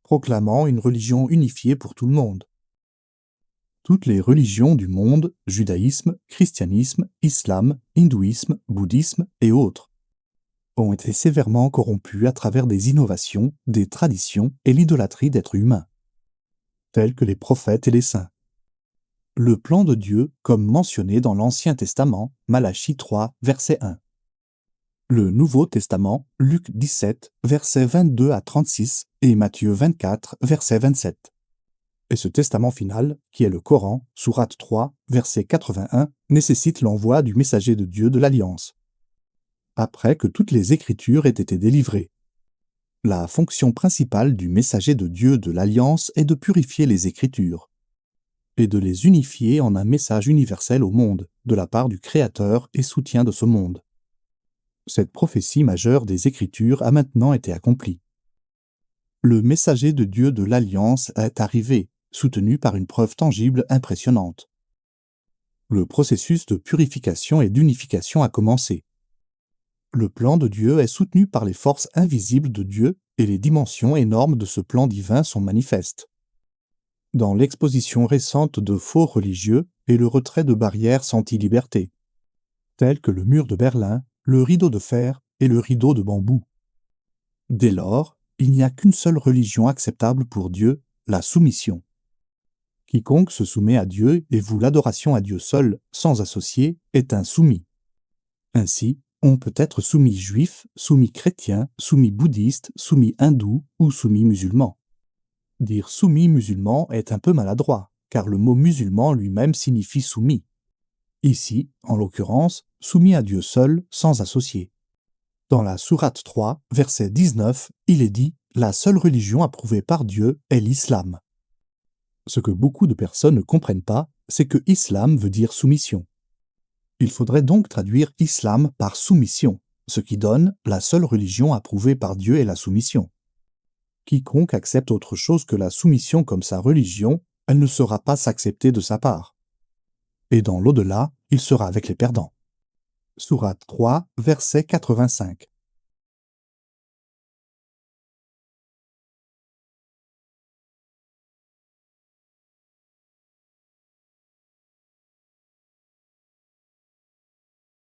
proclamant une religion unifiée pour tout le monde. Toutes les religions du monde, judaïsme, christianisme, islam, hindouisme, bouddhisme et autres, ont été sévèrement corrompues à travers des innovations, des traditions et l'idolâtrie d'êtres humains, tels que les prophètes et les saints. Le plan de Dieu, comme mentionné dans l'Ancien Testament, Malachie 3, verset 1. Le Nouveau Testament, Luc 17, versets 22 à 36 et Matthieu 24, verset 27. Et ce testament final, qui est le Coran, sourate 3, verset 81, nécessite l'envoi du messager de Dieu de l'Alliance, après que toutes les Écritures aient été délivrées. La fonction principale du messager de Dieu de l'Alliance est de purifier les Écritures et de les unifier en un message universel au monde, de la part du Créateur et soutien de ce monde. Cette prophétie majeure des Écritures a maintenant été accomplie. Le messager de Dieu de l'Alliance est arrivé, soutenu par une preuve tangible impressionnante. Le processus de purification et d'unification a commencé. Le plan de Dieu est soutenu par les forces invisibles de Dieu et les dimensions énormes de ce plan divin sont manifestes. Dans l'exposition récente de faux religieux et le retrait de barrières anti-liberté, tels que le mur de Berlin, le rideau de fer et le rideau de bambou. Dès lors, il n'y a qu'une seule religion acceptable pour Dieu, la soumission. Quiconque se soumet à Dieu et voue l'adoration à Dieu seul, sans associé, est un soumis. Ainsi, on peut être soumis juif, soumis chrétien, soumis bouddhiste, soumis hindou ou soumis musulman. Dire soumis musulman est un peu maladroit, car le mot musulman lui-même signifie soumis. Ici, en l'occurrence, soumis à Dieu seul, sans associé. Dans la sourate 3, verset 19, il est dit « La seule religion approuvée par Dieu est l'islam ». Ce que beaucoup de personnes ne comprennent pas, c'est que islam veut dire soumission. Il faudrait donc traduire islam par soumission, ce qui donne « La seule religion approuvée par Dieu est la soumission ». Quiconque accepte autre chose que la soumission comme sa religion, elle ne sera pas s'accepter de sa part. Et dans l'au-delà, il sera avec les perdants. Sourate 3, verset 85.